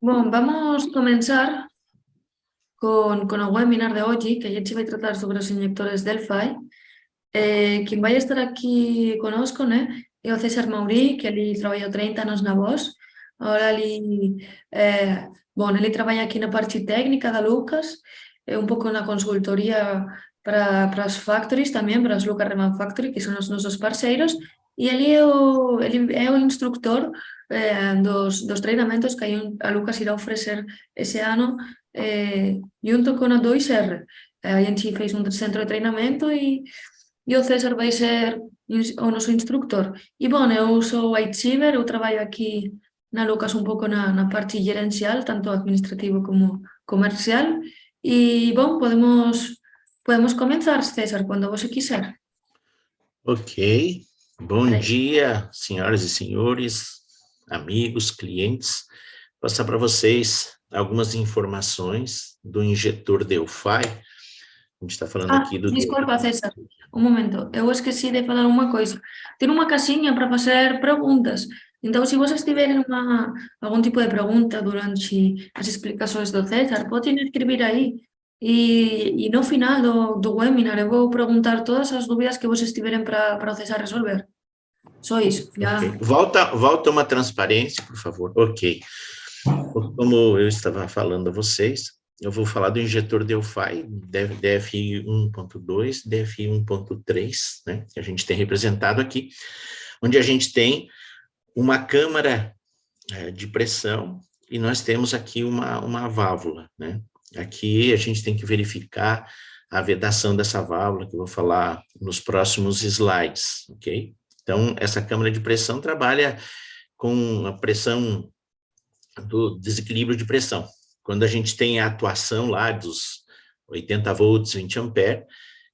Bom, vamos comenzar con el webinar de hoy, que ya se va a tratar sobre los inyectores Delphi. Quien vai estar aquí conosco, né, é o César Maurí, que ele trabalhou 30 anos na Bosch. Agora ele trabalha aqui na parte técnica da Lucas, um pouco na consultoria para as factories também, para as Lucas Reman Factory, que são os nossos parceiros, e ele é o instructor dos treinamentos que a Lucas irá oferecer esse ano junto com a 2R. A gente fez um centro de treinamento e o César vai ser o nosso instructor. E, bom, eu sou Achiever, eu trabalho aqui na Lucas um pouco na parte gerencial, tanto administrativo como comercial. E, bom, podemos começar, César, quando você quiser. Ok. Bom Peraí. dia, senhoras e senhores, amigos, clientes. Vou passar para vocês algumas informações do injetor Delphi. A gente está falando aqui do... Desculpa, César, um momento. Eu esqueci de falar uma coisa. Tem uma caixinha para fazer perguntas. Então, se vocês tiverem algum tipo de pergunta durante as explicações do César, podem escrever aí. E no final do webinar, eu vou perguntar todas as dúvidas que vocês tiverem para o César resolver. Só isso. Okay. Volta uma transparência, por favor. Ok. Como eu estava falando a vocês, eu vou falar do injetor Delphi, DFI 1.2, DFI 1.3, né, que a gente tem representado aqui, onde a gente tem uma câmara de pressão e nós temos aqui uma válvula, né? Aqui a gente tem que verificar a vedação dessa válvula, que eu vou falar nos próximos slides, ok? Então, essa câmara de pressão trabalha com a pressão do desequilíbrio de pressão. Quando a gente tem a atuação lá dos 80 volts, 20 ampere,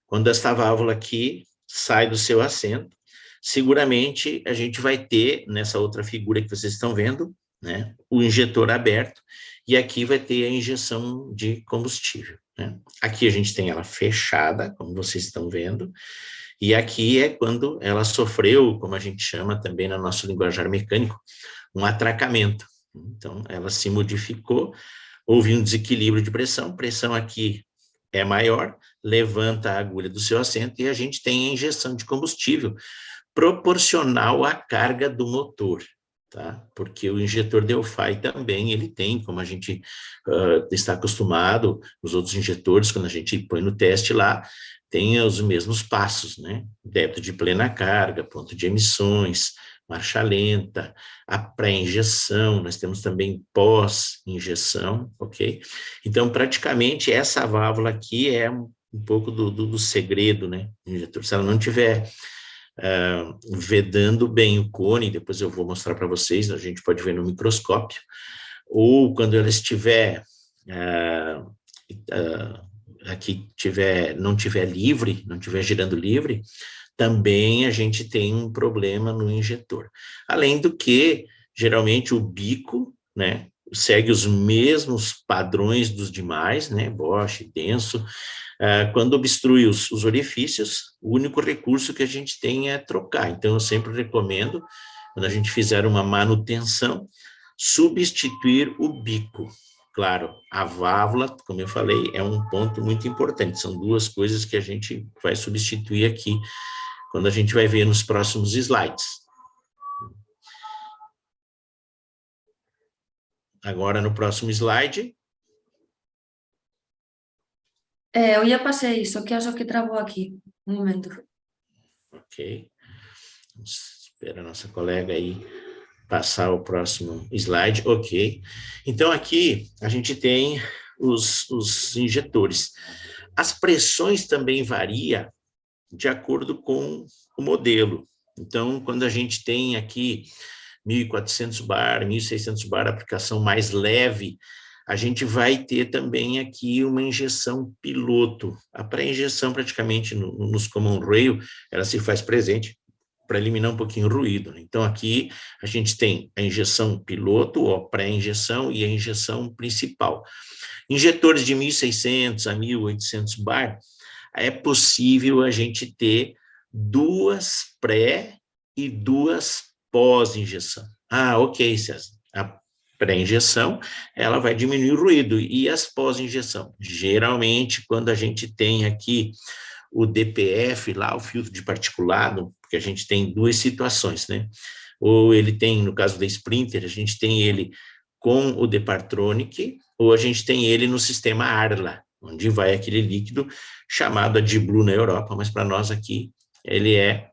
quando essa válvula aqui sai do seu assento, seguramente a gente vai ter, nessa outra figura que vocês estão vendo, né, o injetor aberto, e aqui vai ter a injeção de combustível, né? Aqui a gente tem ela fechada, como vocês estão vendo, e aqui é quando ela sofreu, como a gente chama também no nosso linguajar mecânico, um atracamento. Então, ela se modificou, houve um desequilíbrio de pressão aqui é maior, levanta a agulha do seu assento e a gente tem a injeção de combustível proporcional à carga do motor, tá? Porque o injetor Delphi também, ele tem, como a gente está acostumado, os outros injetores, quando a gente põe no teste lá, tem os mesmos passos, né? Débito de plena carga, ponto de emissões, marcha lenta, a pré-injeção, nós temos também pós-injeção, ok? Então, praticamente, essa válvula aqui é um pouco do segredo, né? Injetor, se ela não tiver vedando bem o cone, depois eu vou mostrar para vocês, a gente pode ver no microscópio, ou quando ela estiver aqui não tiver livre, não tiver girando livre, também a gente tem um problema no injetor. Além do que, geralmente, o bico, né, segue os mesmos padrões dos demais, né, Bosch, denso. Quando obstrui os orifícios, o único recurso que a gente tem é trocar. Então, eu sempre recomendo, quando a gente fizer uma manutenção, substituir o bico. Claro, a válvula, como eu falei, é um ponto muito importante. São duas coisas que a gente vai substituir aqui, quando a gente vai ver nos próximos slides. Agora, no próximo slide. Eu já passei, só que acho que travou aqui. Um momento. Ok. Vamos esperar a nossa colega aí passar o próximo slide. Ok. Então, aqui a gente tem os injetores. As pressões também variam de acordo com o modelo. Então, quando a gente tem aqui 1.400 bar, 1.600 bar, aplicação mais leve, a gente vai ter também aqui uma injeção piloto. A pré-injeção, praticamente, nos common rail, ela se faz presente para eliminar um pouquinho o ruído. Então, aqui a gente tem a injeção piloto, ou pré-injeção, e a injeção principal. Injetores de 1.600 a 1.800 bar, é possível a gente ter duas pré e duas pós-injeção. Ok, César. pré-injeção, ela vai diminuir o ruído. E as pós-injeção? Geralmente, quando a gente tem aqui o DPF, lá o filtro de particulado, porque a gente tem duas situações, né? Ou ele tem, no caso da Sprinter, a gente tem ele com o Departronic, ou a gente tem ele no sistema Arla, onde vai aquele líquido chamado AdBlue na Europa, mas para nós aqui ele é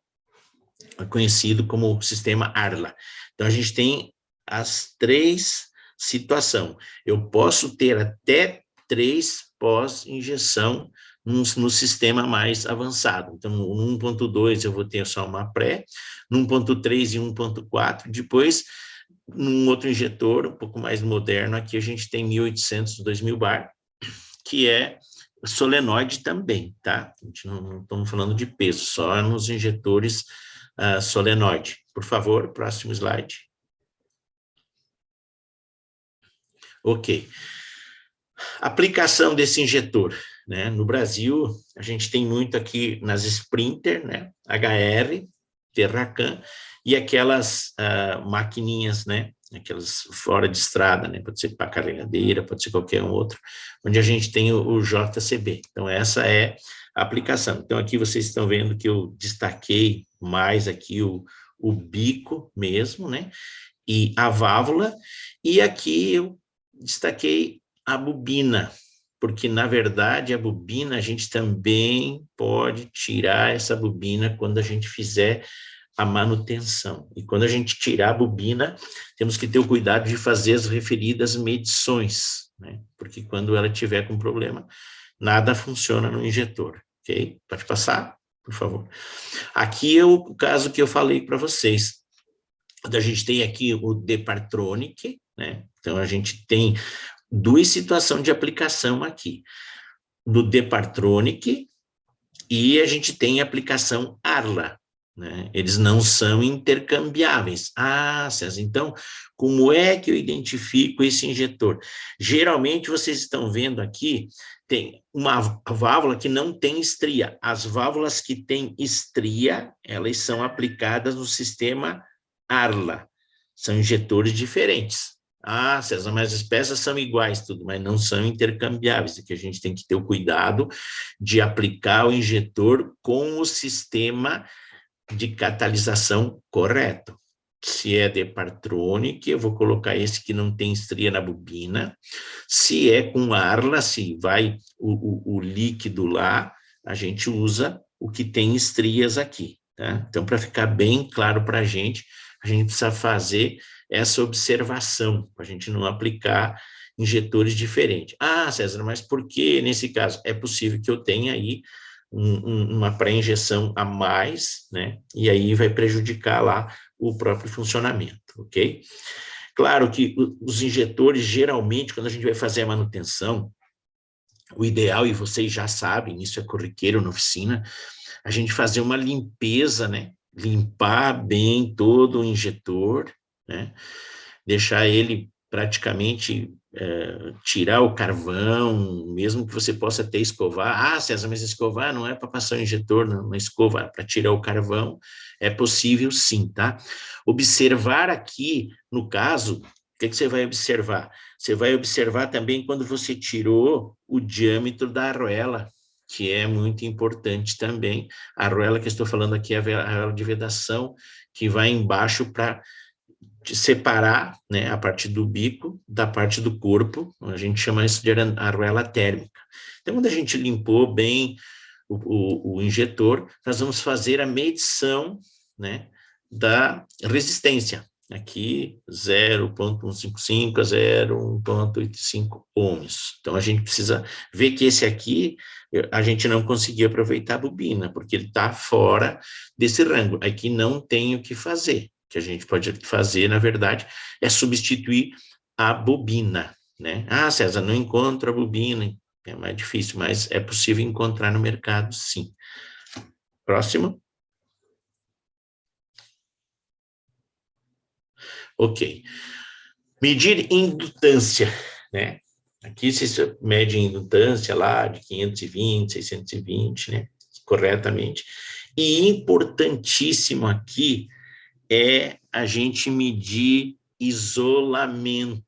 conhecido como sistema Arla. Então a gente tem as três situações. Eu posso ter até 3 pós-injeção no sistema mais avançado. Então, no 1.2 eu vou ter só uma pré, no 1.3 e 1.4, depois, num outro injetor, um pouco mais moderno, aqui a gente tem 1800, 2000 bar, que é solenoide também, tá? A gente não estamos falando de peso, só nos injetores solenoide. Por favor, próximo slide. Ok. Aplicação desse injetor, né? No Brasil, a gente tem muito aqui nas Sprinter, né? HR, Terracan, e aquelas maquininhas, né? Aquelas fora de estrada, né? Pode ser para carregadeira, pode ser qualquer um outro, onde a gente tem o JCB. Então, essa é a aplicação. Então, aqui vocês estão vendo que eu destaquei mais aqui o bico mesmo, né? E a válvula, e aqui eu destaquei a bobina, porque, na verdade, a bobina, a gente também pode tirar essa bobina quando a gente fizer a manutenção. E quando a gente tirar a bobina, temos que ter o cuidado de fazer as referidas medições, né? Porque quando ela tiver com problema, nada funciona no injetor, ok? Pode passar, por favor. Aqui é o caso que eu falei para vocês. A gente tem aqui o Departronic, né? Então, a gente tem duas situações de aplicação aqui. Do Departronic e a gente tem a aplicação Arla, né? Eles não são intercambiáveis. Ah, César, então, como é que eu identifico esse injetor? Geralmente, vocês estão vendo aqui, tem uma válvula que não tem estria. As válvulas que têm estria, elas são aplicadas no sistema Arla. São injetores diferentes. Ah, César, mas as peças são iguais, tudo, mas não são intercambiáveis, é que a gente tem que ter o cuidado de aplicar o injetor com o sistema de catalisação correto. Se é Departronic, eu vou colocar esse que não tem estria na bobina. Se é com Arla, se vai o líquido lá, a gente usa o que tem estrias aqui, tá? Então, para ficar bem claro para a gente precisa fazer essa observação, para a gente não aplicar injetores diferentes. Ah, César, mas por que nesse caso? É possível que eu tenha aí uma pré-injeção a mais, né? E aí vai prejudicar lá o próprio funcionamento, ok? Claro que os injetores, geralmente, quando a gente vai fazer a manutenção, o ideal, e vocês já sabem, isso é corriqueiro na oficina, a gente fazer uma limpeza, né? Limpar bem todo o injetor, né? Deixar ele praticamente tirar o carvão, mesmo que você possa até escovar. Ah, César, mas escovar não é para passar o injetor na escova, é para tirar o carvão. É possível sim, tá? Observar aqui, no caso, o que você vai observar? Você vai observar também quando você tirou o diâmetro da arruela, que é muito importante também. A arruela que eu estou falando aqui é a arruela de vedação, que vai embaixo para separar, né, a parte do bico da parte do corpo. A gente chama isso de arruela térmica. Então, quando a gente limpou bem o injetor, nós vamos fazer a medição, né, da resistência. Aqui, 0,155 a 0,185 ohms. Então, a gente precisa ver que esse aqui, a gente não conseguiu aproveitar a bobina, porque ele está fora desse rango. Aqui não tem o que fazer. O que a gente pode fazer, na verdade, é substituir a bobina, né? Ah, César, não encontro a bobina. É mais difícil, mas é possível encontrar no mercado, sim. Próximo. Ok. Medir indutância, né? Aqui se mede indutância lá de 520, 620, né? Corretamente. E importantíssimo aqui é a gente medir isolamento.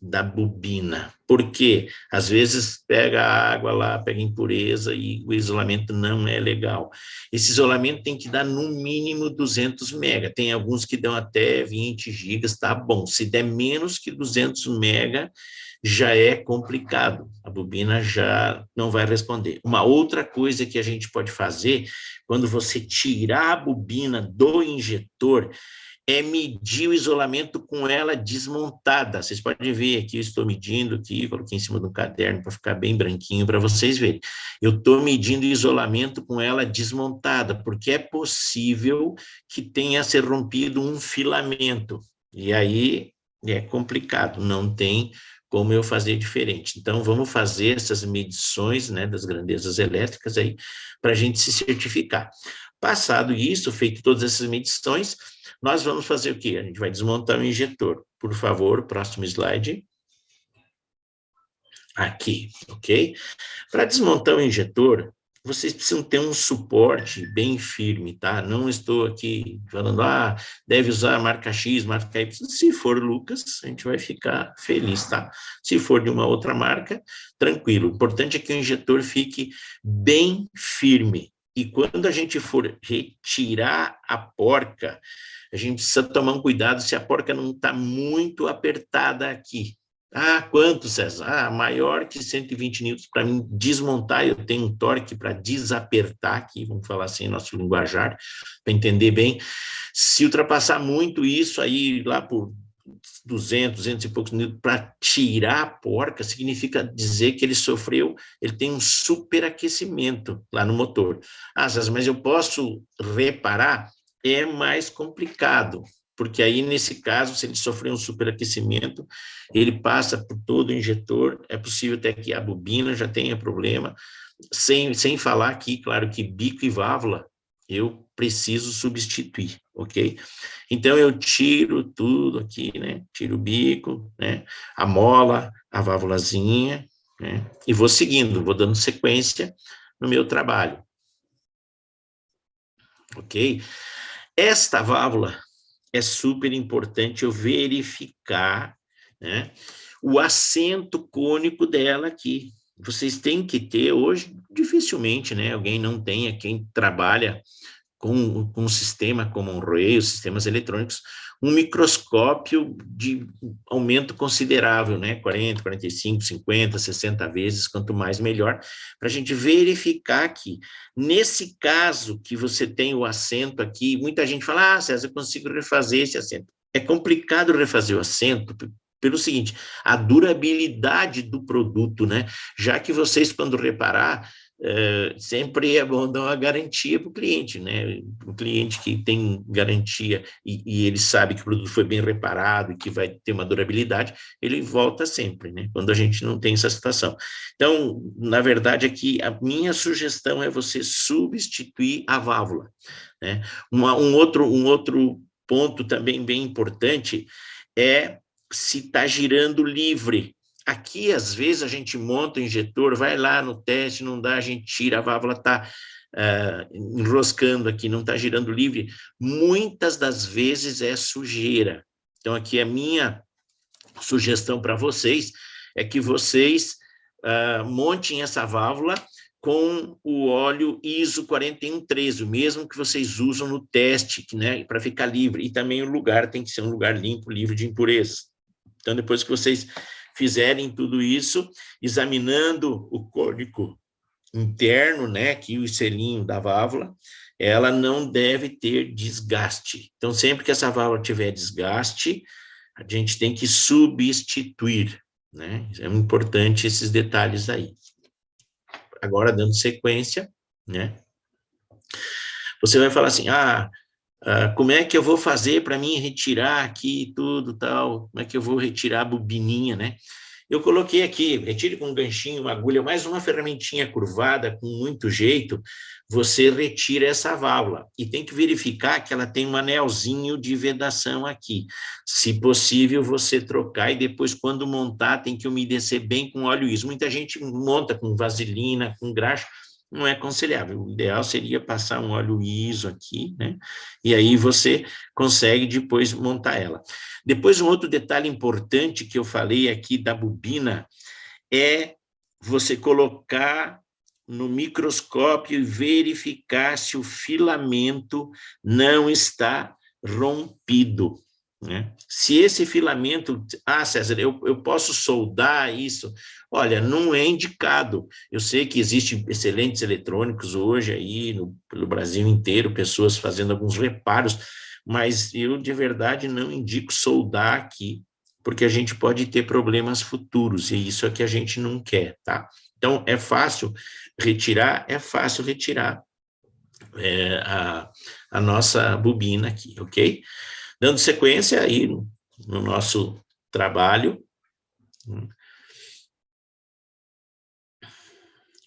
da bobina, porque às vezes pega a água lá, pega impureza e o isolamento não é legal. Esse isolamento tem que dar no mínimo 200 mega, tem alguns que dão até 20 gigas, tá bom. Se der menos que 200 mega, já é complicado, a bobina já não vai responder. Uma outra coisa que a gente pode fazer, quando você tirar a bobina do injetor, é medir o isolamento com ela desmontada. Vocês podem ver aqui, eu estou medindo aqui, coloquei em cima do caderno para ficar bem branquinho para vocês verem. Eu estou medindo o isolamento com ela desmontada, porque é possível que tenha se rompido um filamento. E aí é complicado, não tem como eu fazer diferente. Então, vamos fazer essas medições, né, das grandezas elétricas aí, para a gente se certificar. Passado isso, feito todas essas medições, nós vamos fazer o quê? A gente vai desmontar o injetor. Por favor, próximo slide. Aqui, ok? Para desmontar o injetor, vocês precisam ter um suporte bem firme, tá? Não estou aqui falando, deve usar marca X, marca Y. Se for Lucas, a gente vai ficar feliz, tá? Se for de uma outra marca, tranquilo. O importante é que o injetor fique bem firme. E quando a gente for retirar a porca, a gente precisa tomar um cuidado se a porca não está muito apertada aqui. Quanto, César? Maior que 120 newtons para mim desmontar, eu tenho um torque para desapertar aqui, vamos falar assim, nosso linguajar, para entender bem. Se ultrapassar muito isso aí, lá por 200 e poucos newtons, para tirar a porca, significa dizer que ele tem um superaquecimento lá no motor. César, mas eu posso reparar? É mais complicado, porque aí, nesse caso, se ele sofrer um superaquecimento, ele passa por todo o injetor, é possível até que a bobina já tenha problema, sem falar aqui, claro, que bico e válvula eu preciso substituir, ok? Então, eu tiro tudo aqui, né? Tiro o bico, né? A mola, a válvulazinha, né? E vou seguindo, vou dando sequência no meu trabalho, ok? Esta válvula é super importante eu verificar, né, o assento cônico dela aqui. Vocês têm que ter, hoje, dificilmente, né, alguém não tenha, quem trabalha com um sistema como um Rail, sistemas eletrônicos, um microscópio de aumento considerável, né? 40, 45, 50, 60 vezes, quanto mais melhor, para a gente verificar que, nesse caso que você tem o assento aqui, muita gente fala, César, eu consigo refazer esse assento. É complicado refazer o assento, pelo seguinte, a durabilidade do produto, né? Já que vocês, quando reparar, sempre é bom dar uma garantia para o cliente, né? O cliente que tem garantia e ele sabe que o produto foi bem reparado e que vai ter uma durabilidade, ele volta sempre, né? Quando a gente não tem essa situação. Então, na verdade, aqui a minha sugestão é você substituir a válvula, né? Um outro ponto também bem importante é se está girando livre. Aqui, às vezes, a gente monta o injetor, vai lá no teste, não dá, a gente tira, a válvula está enroscando aqui, não está girando livre. Muitas das vezes é sujeira. Então, aqui a minha sugestão para vocês é que vocês montem essa válvula com o óleo ISO 4113, o mesmo que vocês usam no teste, né, para ficar livre. E também o lugar tem que ser um lugar limpo, livre de impurezas. Então, depois que vocês fizerem tudo isso, examinando o cônico interno, né, aqui o selinho da válvula, ela não deve ter desgaste. Então, sempre que essa válvula tiver desgaste, a gente tem que substituir, né? É importante esses detalhes aí. Agora, dando sequência, né? Você vai falar assim, como é que eu vou fazer para mim retirar aqui tudo, tal? Como é que eu vou retirar a bobininha, né? Eu coloquei aqui, retire com um ganchinho, uma agulha, mais uma ferramentinha curvada, com muito jeito, você retira essa válvula. E tem que verificar que ela tem um anelzinho de vedação aqui. Se possível, você trocar e depois, quando montar, tem que umedecer bem com óleo ISO. Muita gente monta com vaselina, com graxa. não é aconselhável. O ideal seria passar um óleo ISO aqui, né? E aí você consegue depois montar ela. Depois, um outro detalhe importante que eu falei aqui da bobina é você colocar no microscópio e verificar se o filamento não está rompido, né? Se esse filamento... Ah, César, eu posso soldar isso? Olha, não é indicado. Eu sei que existem excelentes eletrônicos hoje aí pelo Brasil inteiro, pessoas fazendo alguns reparos, mas eu de verdade não indico soldar aqui, porque a gente pode ter problemas futuros, e isso é que a gente não quer, tá? Então, é fácil retirar a nossa bobina aqui, ok? Dando sequência aí no nosso trabalho.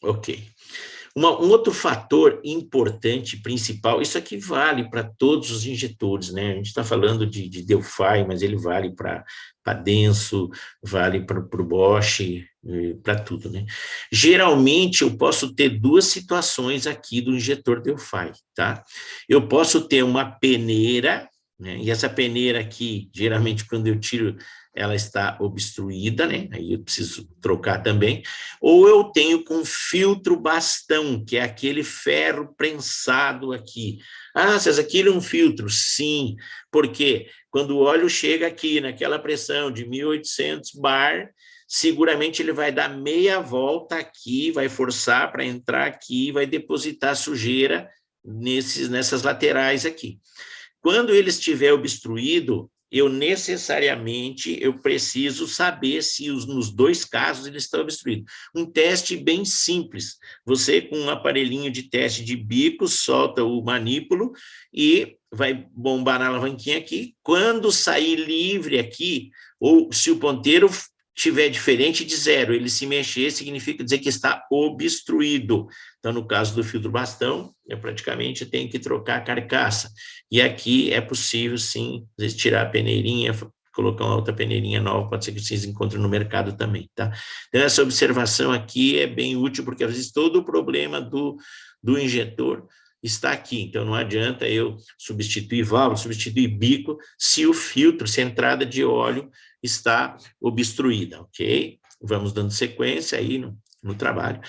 Ok. Um outro fator importante, principal, isso aqui vale para todos os injetores, né? A gente está falando de Delphi, mas ele vale para Denso, vale para o Bosch, para tudo, né? Geralmente, eu posso ter duas situações aqui do injetor Delphi, tá? Eu posso ter uma peneira, né? E essa peneira aqui, geralmente, quando eu tiro, ela está obstruída, né? Aí eu preciso trocar também. Ou eu tenho com filtro bastão, que é aquele ferro prensado aqui. Ah, César, aquilo é um filtro? Sim, porque quando o óleo chega aqui naquela pressão de 1800 bar, seguramente ele vai dar meia volta aqui, vai forçar para entrar aqui, vai depositar sujeira nessas laterais aqui. Quando ele estiver obstruído, eu preciso saber se nos dois casos ele está obstruído. Um teste bem simples. Você, com um aparelhinho de teste de bico, solta o manípulo e vai bombar na alavanquinha aqui. Quando sair livre aqui, ou se o ponteiro tiver diferente de 0, ele se mexer, significa dizer que está obstruído. Então, no caso do filtro bastão, eu praticamente tenho que trocar a carcaça. E aqui é possível, sim, tirar a peneirinha, colocar uma outra peneirinha nova, pode ser que vocês encontrem no mercado também, tá? Então, essa observação aqui é bem útil, porque às vezes todo o problema do injetor está aqui. Então, não adianta eu substituir válvula, substituir bico, se o filtro, se a entrada de óleo está obstruída, ok? Vamos dando sequência aí no trabalho.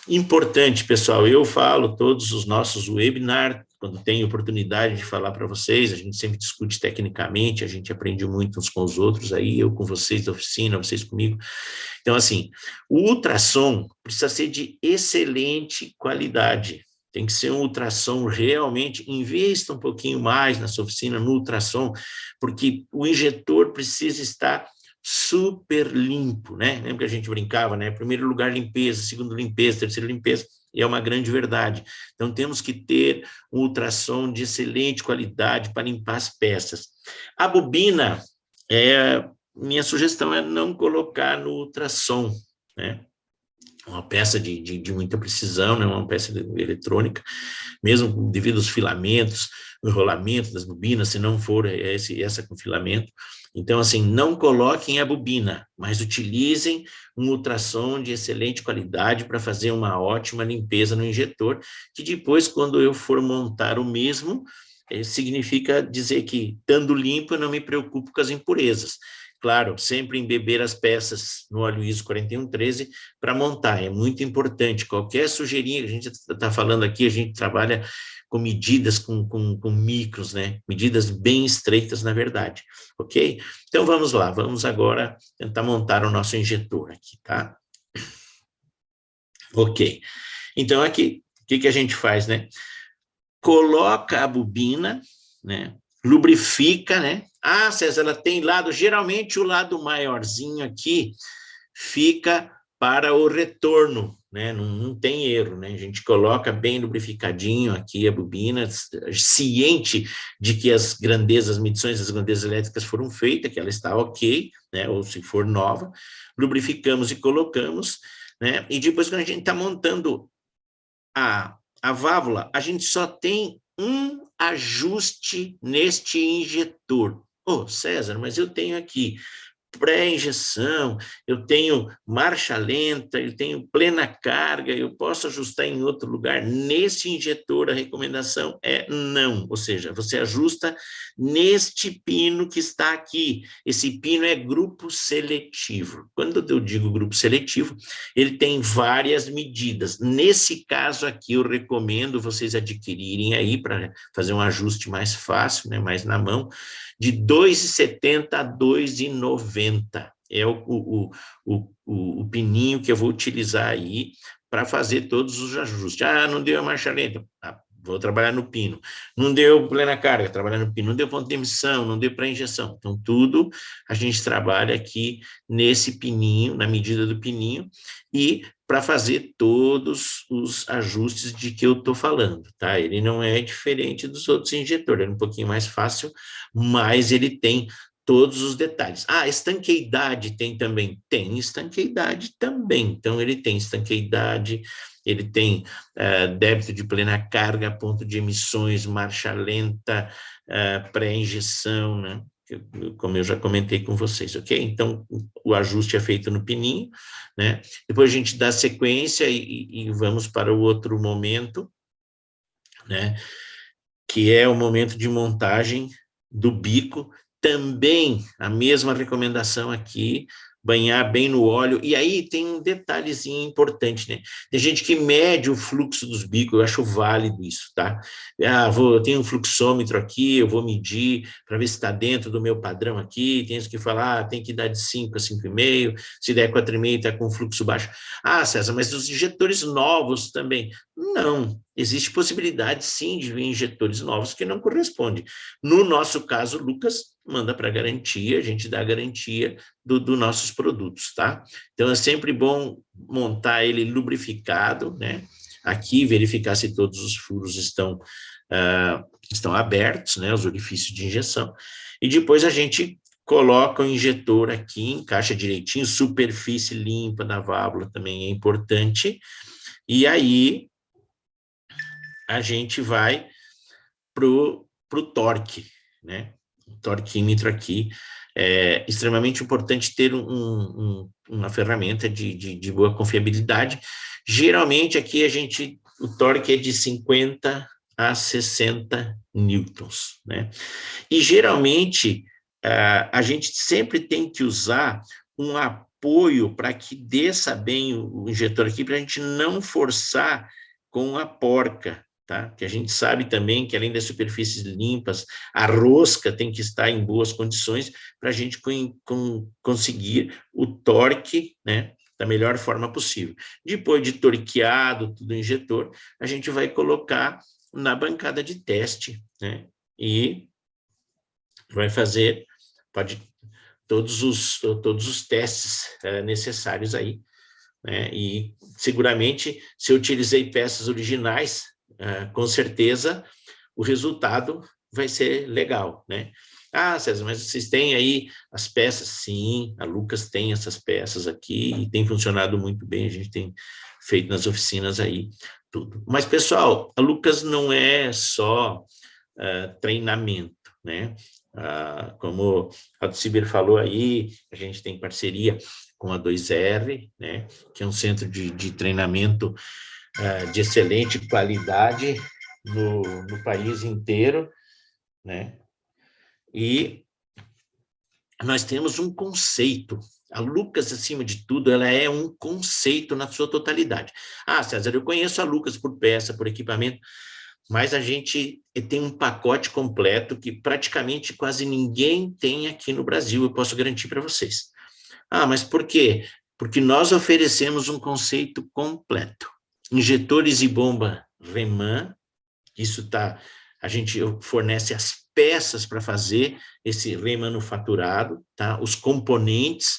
Importante, pessoal, eu falo todos os nossos webinars, quando tenho oportunidade de falar para vocês, a gente sempre discute tecnicamente, a gente aprende muito uns com os outros aí, eu com vocês da oficina, vocês comigo. Então, assim, o ultrassom precisa ser de excelente qualidade, tem que ser um ultrassom realmente, investa um pouquinho mais na sua oficina, no ultrassom, porque o injetor precisa estar super limpo, né? Lembra que a gente brincava, né? Primeiro lugar, limpeza, segundo, limpeza, terceiro, limpeza, e é uma grande verdade. Então, temos que ter um ultrassom de excelente qualidade para limpar as peças. A bobina, minha sugestão é não colocar no ultrassom, né? Uma peça de muita precisão, né? Uma peça eletrônica, mesmo devido aos filamentos, o enrolamento das bobinas, se não for essa com filamento. Então, assim, não coloquem a bobina, mas utilizem um ultrassom de excelente qualidade para fazer uma ótima limpeza no injetor, que depois, quando eu for montar o mesmo, significa dizer que, estando limpo, eu não me preocupo com as impurezas. Claro, sempre embeber as peças no óleo ISO 4113 para montar, é muito importante. Qualquer sujeirinha que a gente está falando aqui, a gente trabalha com medidas, com micros, né? Medidas bem estreitas, na verdade, ok? Então, vamos lá, vamos agora tentar montar o nosso injetor aqui, tá? Ok. Então, aqui, o que a gente faz, né? Coloca a bobina, né? Lubrifica, né? Ah, César, ela tem lado, geralmente o lado maiorzinho aqui fica para o retorno, né? Não tem erro, né? A gente coloca bem lubrificadinho aqui a bobina, ciente de que as medições das grandezas elétricas foram feitas, que ela está ok, né? Ou se for nova, lubrificamos e colocamos, né? E depois, quando a gente está montando a válvula, a gente só tem um ajuste neste injetor. César, mas eu tenho aqui pré-injeção, eu tenho marcha lenta, eu tenho plena carga, eu posso ajustar em outro lugar. Nesse injetor, a recomendação é não, ou seja, você ajusta neste pino que está aqui. Esse pino é grupo seletivo. Quando eu digo grupo seletivo, ele tem várias medidas. Nesse caso aqui, eu recomendo vocês adquirirem aí para fazer um ajuste mais fácil, né, mais na mão, de 2,70 a 2,90. É o pininho que eu vou utilizar aí para fazer todos os ajustes. Ah, não deu a marcha lenta. Ah, vou trabalhar no pino. Não deu plena carga, trabalhar no pino. Não deu ponto de emissão, não deu para injeção. Então, tudo a gente trabalha aqui nesse pininho, na medida do pininho, e para fazer todos os ajustes de que eu estou falando, tá? Ele não é diferente dos outros injetores, é um pouquinho mais fácil, mas ele tem todos os detalhes. Ah, estanqueidade tem também? Tem estanqueidade também. Então, ele tem estanqueidade, ele tem débito de plena carga, ponto de emissões, marcha lenta, pré-injeção, né? Como eu já comentei com vocês, ok? Então, o ajuste é feito no pininho, né? Depois a gente dá sequência e vamos para o outro momento, né? Que é o momento de montagem do bico. Também a mesma recomendação aqui, banhar bem no óleo. E aí tem um detalhezinho importante, né? Tem gente que mede o fluxo dos bicos, eu acho válido isso, tá? Ah, eu tenho um fluxômetro aqui, eu vou medir para ver se está dentro do meu padrão aqui. Tem que falar, tem que dar de 5 a 5,5, se der 4,5 está com fluxo baixo. Ah, César, mas os injetores novos também. Não, existe possibilidade sim de vir injetores novos que não correspondem. No nosso caso, Lucas manda para garantia, a gente dá a garantia dos nossos produtos, tá? Então, é sempre bom montar ele lubrificado, né? Aqui, verificar se todos os furos estão abertos, né? Os orifícios de injeção. E depois a gente coloca o injetor aqui, encaixa direitinho, superfície limpa da válvula também é importante. E aí, a gente vai para o torque, né? O torquímetro aqui é extremamente importante ter uma ferramenta de boa confiabilidade. Geralmente aqui o torque é de 50 a 60 newtons, né? E geralmente a gente sempre tem que usar um apoio para que desça bem o injetor aqui, para a gente não forçar com a porca, tá? Que a gente sabe também que, além das superfícies limpas, a rosca tem que estar em boas condições para a gente conseguir o torque, né, da melhor forma possível. Depois de torqueado tudo o injetor, a gente vai colocar na bancada de teste, né, e vai fazer todos os testes necessários aí, né? E seguramente, se eu utilizei peças originais, com certeza o resultado vai ser legal, né? Ah, César, mas vocês têm aí as peças? Sim, a Lucas tem essas peças aqui e tem funcionado muito bem, a gente tem feito nas oficinas aí tudo. Mas, pessoal, a Lucas não é só treinamento, né? Como a Cibir falou aí, a gente tem parceria com a 2R, né, que é um centro de treinamento de excelente qualidade no país inteiro, né? E nós temos um conceito. A Lucas, acima de tudo, ela é um conceito na sua totalidade. Ah, César, eu conheço a Lucas por peça, por equipamento, mas a gente tem um pacote completo que praticamente quase ninguém tem aqui no Brasil, eu posso garantir para vocês. Ah, mas por quê? Porque nós oferecemos um conceito completo. Injetores e bomba Reman, a gente fornece as peças para fazer esse remanufaturado, tá? Os componentes,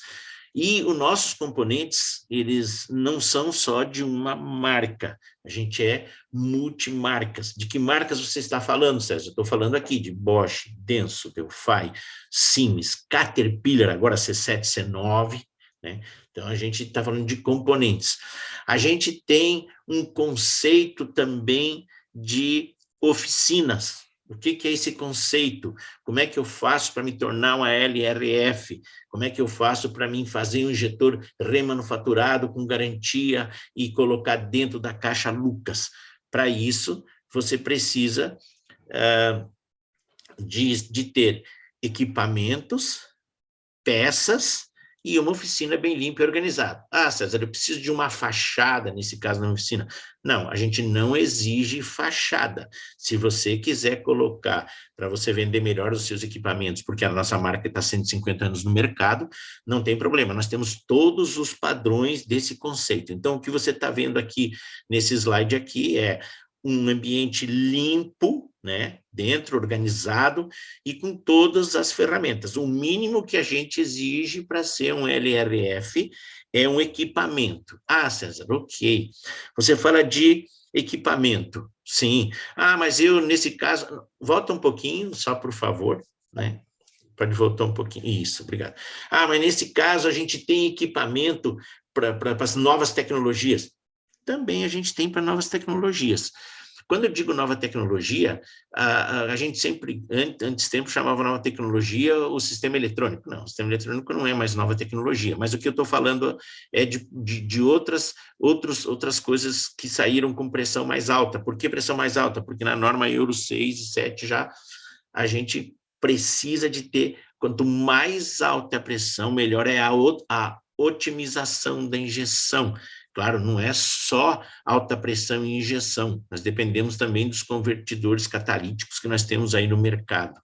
e os nossos componentes, eles não são só de uma marca, a gente é multimarcas. De que marcas você está falando, César? Estou falando aqui de Bosch, Denso, Delphi, Siemens, Caterpillar, agora C7, C9, né? Então, a gente está falando de componentes. A gente tem um conceito também de oficinas, O que é esse conceito? Como é que eu faço para me tornar uma LRF? Como é que eu faço para mim fazer um injetor remanufaturado com garantia e colocar dentro da caixa Lucas? Para isso, você precisa de ter equipamentos, peças e uma oficina bem limpa e organizada. Ah, César, eu preciso de uma fachada, nesse caso, na oficina. Não, a gente não exige fachada. Se você quiser colocar para você vender melhor os seus equipamentos, porque a nossa marca está 150 anos no mercado, não tem problema. Nós temos todos os padrões desse conceito. Então, o que você está vendo aqui nesse slide aqui é um ambiente limpo, né, dentro, organizado e com todas as ferramentas. O mínimo que a gente exige para ser um LRF é um equipamento. Ah, César, ok. Você fala de equipamento, sim. Ah, mas eu, nesse caso, volta um pouquinho, só por favor, né? Pode voltar um pouquinho. Isso, obrigado. Ah, mas nesse caso a gente tem equipamento para as novas tecnologias. Também a gente tem para novas tecnologias. Quando eu digo nova tecnologia, a gente sempre, antes tempo, chamava nova tecnologia o sistema eletrônico. Não, o sistema eletrônico não é mais nova tecnologia, mas o que eu estou falando é de outras coisas que saíram com pressão mais alta. Por que pressão mais alta? Porque na norma Euro 6 e 7 já a gente precisa de ter, quanto mais alta a pressão, melhor é a otimização da injeção. Claro, não é só alta pressão e injeção, nós dependemos também dos convertidores catalíticos que nós temos aí no mercado,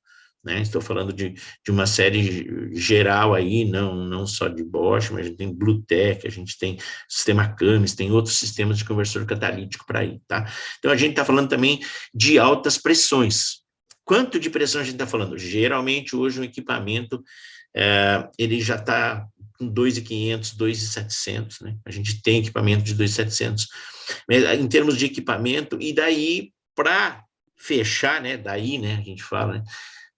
né? Estou falando de uma série geral aí, não só de Bosch, mas a gente tem Bluetech, a gente tem sistema Camis, tem outros sistemas de conversor catalítico para aí, tá? Então, a gente está falando também de altas pressões. Quanto de pressão a gente está falando? Geralmente, hoje, um equipamento, ele já está com 2.500, 2.700, né? A gente tem equipamento de 2.700. Em termos de equipamento, e daí, para fechar, né? Daí, né? A gente fala, né?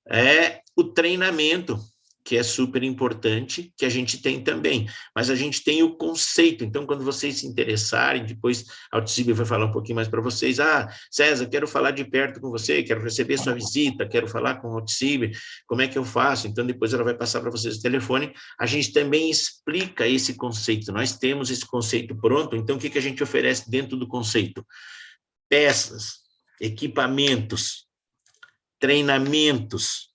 É o treinamento, que é super importante, que a gente tem também, mas a gente tem o conceito. Então, quando vocês se interessarem, depois a Altzibe vai falar um pouquinho mais para vocês. Ah, César, quero falar de perto com você, quero receber sua visita, quero falar com a Altzibe, como é que eu faço? Então, depois ela vai passar para vocês o telefone. A gente também explica esse conceito, nós temos esse conceito pronto, então o que a gente oferece dentro do conceito? Peças, equipamentos, treinamentos,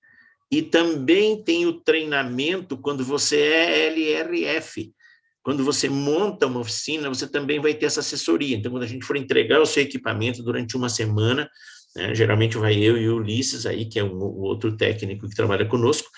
e também tem o treinamento quando você é LRF. Quando você monta uma oficina, você também vai ter essa assessoria. Então, quando a gente for entregar o seu equipamento durante uma semana, né, geralmente vai eu e o Ulisses aí, que é o outro técnico que trabalha conosco,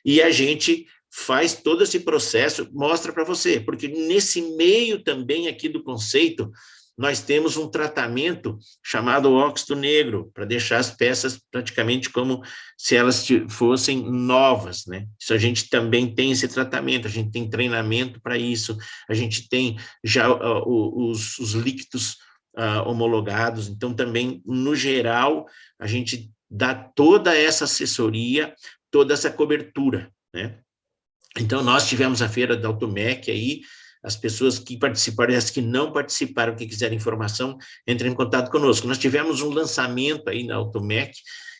e a gente faz todo esse processo, mostra para você, porque nesse meio também aqui do conceito, nós temos um tratamento chamado óxido negro, para deixar as peças praticamente como se elas fossem novas, né? Isso a gente também tem esse tratamento, a gente tem treinamento para isso, a gente tem já os líquidos homologados, então também, no geral, a gente dá toda essa assessoria, toda essa cobertura, né? Então, nós tivemos a feira da Automec aí, as pessoas que participaram e as que não participaram, que quiserem informação, entrem em contato conosco. Nós tivemos um lançamento aí na Automec,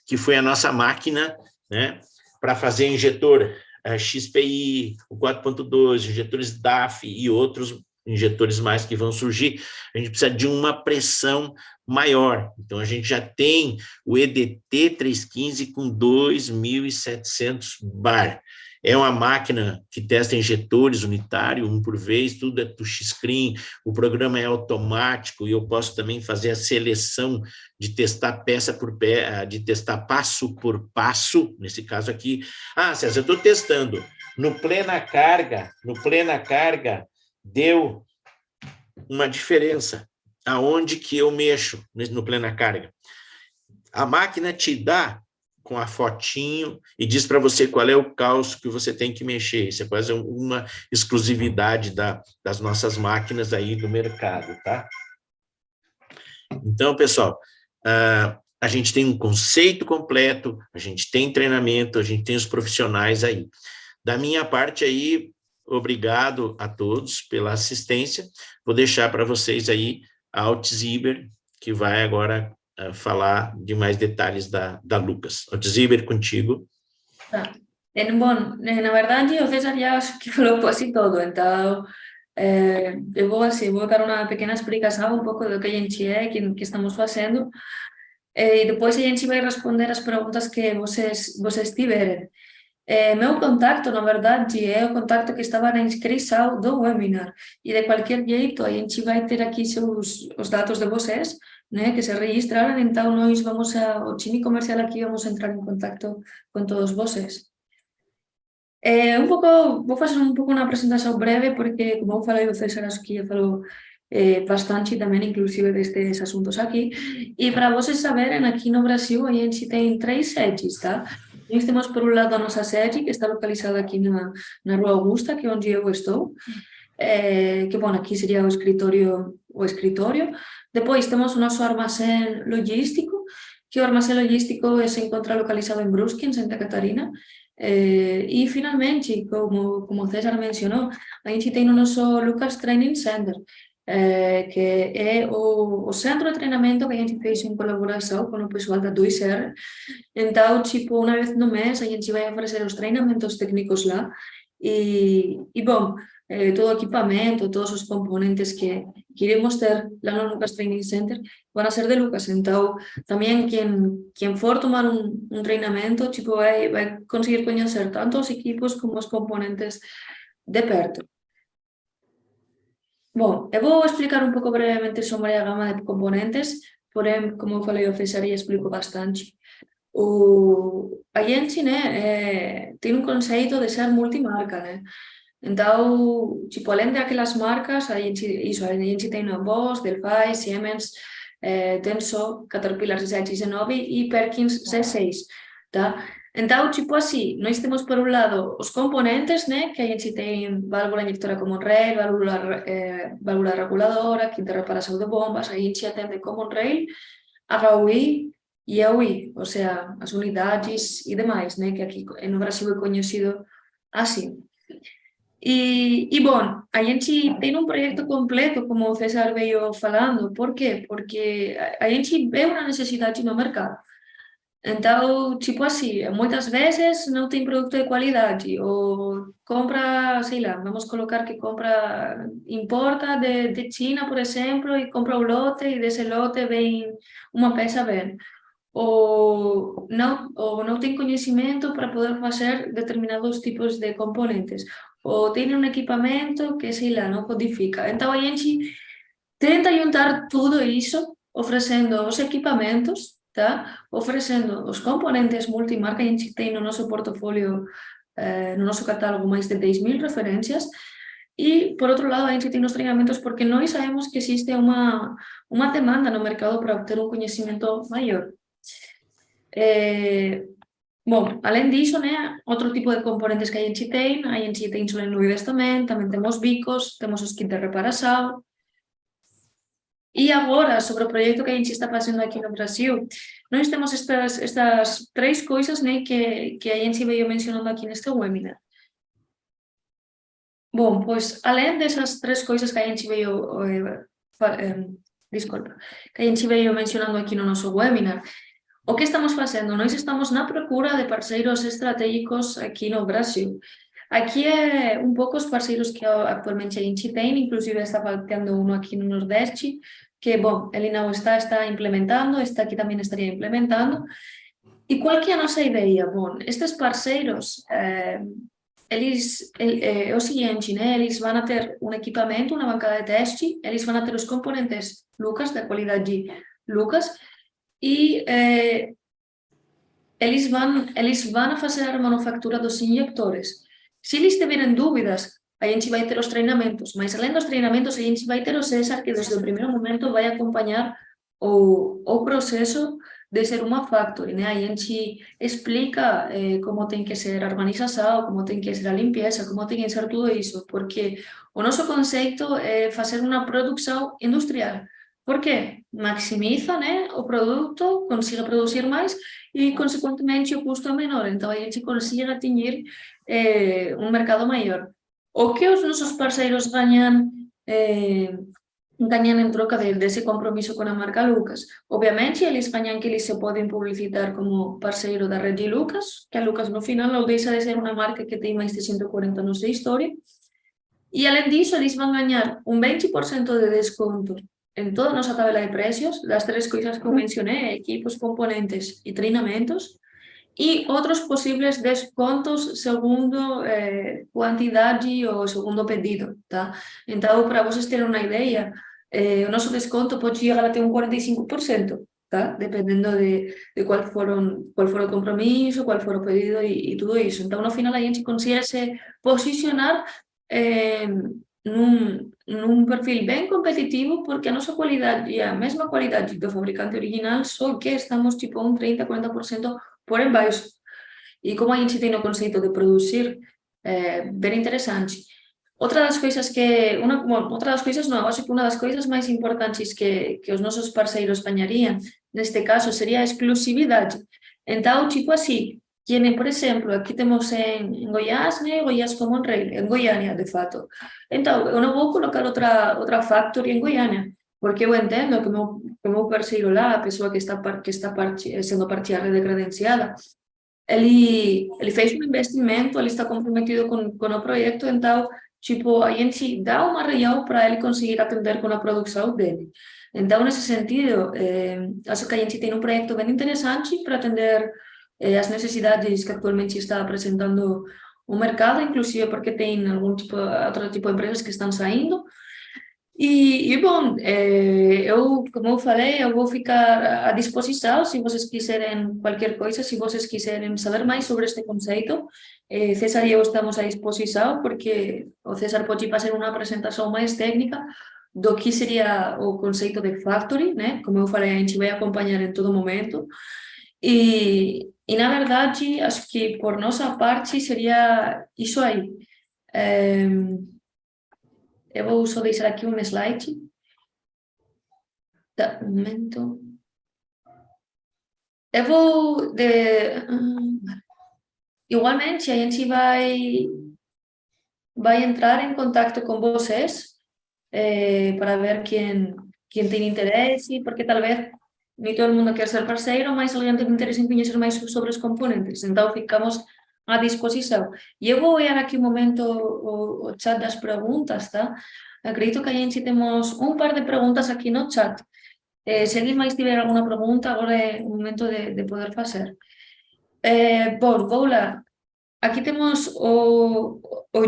que foi a nossa máquina, né, para fazer injetor XPI, o 4.2, injetores DAF e outros injetores mais que vão surgir. A gente precisa de uma pressão maior. Então, a gente já tem o EDT 315 com 2.700 bar. É uma máquina que testa injetores unitário, um por vez, tudo é touchscreen, o programa é automático e eu posso também fazer a seleção de testar peça por peça, de testar passo por passo, nesse caso aqui. Ah, César, eu estou testando. No plena carga, deu uma diferença. Aonde que eu mexo no plena carga? A máquina te dá com a fotinho e diz para você qual é o cálcio que você tem que mexer. Isso é quase uma exclusividade das nossas máquinas aí do mercado, tá? Então, pessoal, a gente tem um conceito completo, a gente tem treinamento, a gente tem os profissionais aí. Da minha parte aí, obrigado a todos pela assistência. Vou deixar para vocês aí a Altziber, que vai agora falar de mais detalhes da Lucas. Alciber, contigo. Tá. Bom, na verdade, o César já acho que falou quase todo, então eu vou dar uma pequena explicação um pouco do que a gente é, que estamos fazendo, e depois a gente vai responder as perguntas que vocês tiverem. Meu contacto, na verdade, é o contacto que estava na inscrição do webinar, e de qualquer jeito a gente vai ter aqui os dados de vocês, né, que se registraram, então nós o time comercial aqui vamos entrar em contato com todos vocês. Vou fazer um pouco uma apresentação breve, porque, como eu falei, o César acho que já falou bastante também, inclusive, destes assuntos aqui. E para vocês saberem, aqui no Brasil a gente tem 3 sedes, tá? Nós temos, por um lado, a nossa sede, que está localizada aqui na Rua Augusta, que é onde eu estou, que, bom, aqui seria o escritório. Depois temos o nosso armazém logístico, que o armazém logístico se encontra localizado em Brusque, em Santa Catarina. E, finalmente, como o César mencionou, a gente tem o nosso Lucas Training Center, que é o centro de treinamento que a gente fez em colaboração com o pessoal da 2R. Então, tipo, uma vez no mês, a gente vai oferecer os treinamentos técnicos lá. E bom, todo o equipamento, todos os componentes que iremos ter lá no Lucas Training Center vão ser de Lucas. Então, também quem for tomar um treinamento, tipo, vai conseguir conhecer tanto os equipos como os componentes de perto. Bom, eu vou explicar um pouco brevemente sobre a gama de componentes, porém, como eu falei, o César já explicou bastante. A gente, né, tem um conceito de ser multimarca, né? Então, tipo, além daquelas marcas, a gente tem a Bosch, Delphi, Siemens, Denso, Caterpillar CX-9 e Perkins C6, tá? Então, tipo assim, nós temos por um lado os componentes, né, que a gente tem válvula injectora common rail, válvula reguladora, kit de reparação de bombas, a gente atende common rail, HUI e EUI, ou seja, as unidades e demais, né, que aqui no Brasil é conhecido assim. E bom, a gente tem um projeto completo, como o César veio falando. Por quê? Porque a gente vê uma necessidade no mercado. Então, tipo assim, muitas vezes não tem produto de qualidade, ou compra, sei lá, vamos colocar que importa de China, por exemplo, e compra um lote, e desse lote vem uma peça bem. Ou não tem conhecimento para poder fazer determinados tipos de componentes, ou tem um equipamento que, sei lá, não codifica. Então, a gente tenta juntar tudo isso, oferecendo os equipamentos, tá? Oferecendo os componentes multimarca. A gente tem no nosso portfólio, no nosso catálogo, mais de 10.000 referências. E, por outro lado, a gente tem os treinamentos, porque nós sabemos que existe uma demanda no mercado para obter um conhecimento maior. Bom, além disso, né, outro tipo de componentes que a gente tem solenoides também temos bicos, temos os kits de reparação. E agora, sobre o projeto que a gente está fazendo aqui no Brasil, nós temos estas 3 coisas, né, que a gente veio mencionando aqui neste webinar. Bom, pois, além dessas 3 coisas que a gente veio, que a gente veio mencionando aqui no nosso webinar, o que estamos fazendo? Nós estamos na procura de parceiros estratégicos aqui no Brasil. Aqui é um pouco os parceiros que atualmente a gente tem, inclusive está faltando um aqui no Nordeste, que, bom, ele não está implementando, este aqui também estaria implementando. E qual que é a nossa ideia? Bom, estes parceiros, eles, é o seguinte, né? Eles vão ter um equipamento, uma bancada de teste, eles vão ter os componentes Lucas, da qualidade Lucas, e eles vão fazer a manufatura dos injectores. Se eles tiverem dúvidas, a gente vai ter os treinamentos, mas além dos treinamentos, a gente vai ter o César, que desde o primeiro momento vai acompanhar o processo de ser uma factory, né? A gente explica como tem que ser a organização, como tem que ser a limpeza, como tem que ser tudo isso, porque o nosso conceito é fazer uma produção industrial. Por quê? Maximiza, né, o produto, consiga produzir mais e, consequentemente, o custo é menor. Então, a gente consegue atingir um mercado maior. O que os nossos parceiros ganham ganham em troca desse compromisso com a marca Lucas. Obviamente, eles ganham que eles se podem publicitar como parceiro da rede Lucas, que a Lucas no final não deixa de ser uma marca que tem mais de 140 anos de história. E além disso, eles vão ganhar um 20% de desconto em toda a nossa tabela de preços, das três coisas que eu mencionei, equipos, componentes e treinamentos, e outros possíveis descontos segundo quantidade ou segundo pedido, tá? Então, para vocês terem uma ideia, o nosso desconto pode chegar até um 45%, tá? Dependendo de qual for o compromisso, qual for o pedido e tudo isso. Então, no final, a gente consegue se posicionar num perfil bem competitivo, porque a nossa qualidade é a mesma qualidade do fabricante original, só que estamos tipo um 30, 40% por embaixo. E como a gente tem o conceito de produzir, bem interessante. Outra das coisas outra das coisas não, acho que uma das coisas mais importantes que os nossos parceiros ganhariam, neste caso, seria a exclusividade. Então, tipo assim, tienen, por exemplo, aqui temos em Goiás, né, Goiás como Monreal, em Goiânia, de fato. Então, eu não vou colocar outra factory em Goiânia, porque eu entendo que o meu parceiro lá, a pessoa que está sendo parte da rede credenciada, ele fez um investimento, ele está comprometido com o projeto, então, tipo, a gente dá uma real para ele conseguir atender com a produção dele. Então, nesse sentido, acho que a gente tem um projeto bem interessante para atender as necessidades que atualmente está apresentando o mercado, inclusive porque tem outro tipo de empresas que estão saindo. Bom, como eu falei, eu vou ficar à disposição se vocês quiserem qualquer coisa, se vocês quiserem saber mais sobre este conceito. César e eu estamos à disposição, porque o César pode fazer uma apresentação mais técnica do que seria o conceito de factory, né? Como eu falei, a gente vai acompanhar em todo momento. Na verdade, acho que por nossa parte seria isso aí. Eu vou só deixar aqui um slide. Tá, um momento. Eu vou. Igualmente, a gente vai entrar em contato com vocês para ver quem tem interesse, porque talvez nem todo mundo quer ser parceiro, mas alguém tem interesse em conhecer mais sobre os componentes. Então, ficamos à disposição. E eu vou olhar aqui um momento o chat das perguntas, tá? Acredito que a gente temos um par de perguntas aqui no chat. Se alguém mais tiver alguma pergunta, agora é o momento de poder fazer. Bom, vou lá. Aqui temos o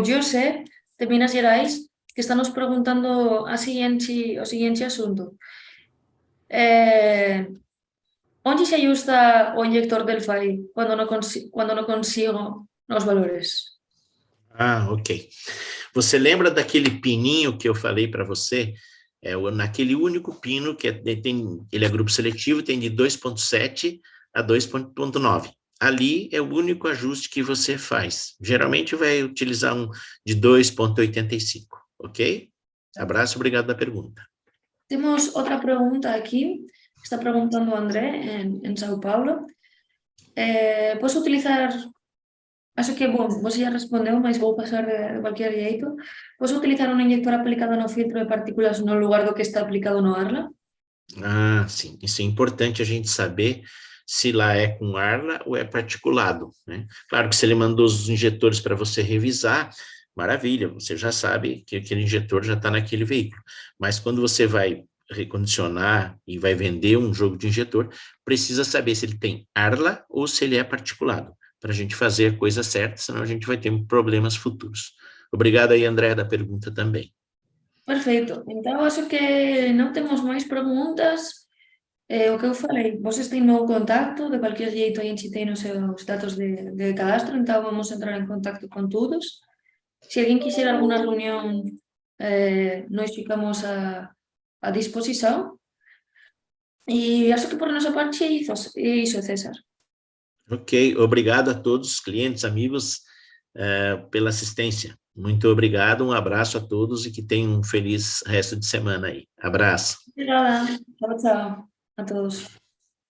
José, de Minas Gerais, que está nos perguntando o seguinte assunto. Onde se ajusta o injector Delphi quando não consigo os valores? Ah, ok. Você lembra daquele pininho que eu falei para você? Naquele único pino que ele é grupo seletivo, tem de 2.7 a 2.9. Ali é o único ajuste que você faz. Geralmente vai utilizar um de 2.85, ok? Abraço, obrigado da pergunta. Temos outra pergunta aqui, está perguntando o André, em São Paulo. Posso utilizar, acho que, bom, você já respondeu, mas vou passar de qualquer jeito. Posso utilizar um injector aplicado no filtro de partículas no lugar do que está aplicado no Arla? Ah, sim, isso é importante a gente saber se lá é com Arla ou é particulado, né? Claro que se ele mandou os injetores para você revisar, maravilha, você já sabe que aquele injetor já está naquele veículo. Mas quando você vai recondicionar e vai vender um jogo de injetor, precisa saber se ele tem Arla ou se ele é particulado, para a gente fazer a coisa certa, senão a gente vai ter problemas futuros. Obrigado aí, André, da pergunta também. Perfeito. Então, acho que não temos mais perguntas. O que eu falei, vocês têm meu contato, de qualquer jeito a gente tem os seus dados de cadastro, então vamos entrar em contato com todos. Se alguém quiser alguma reunião, nós ficamos à disposição. E acho que por nossa parte é isso, César. Ok, obrigado a todos os clientes, amigos, pela assistência. Muito obrigado, um abraço a todos e que tenham um feliz resto de semana aí. Abraço. Obrigada. Tchau, tchau a todos.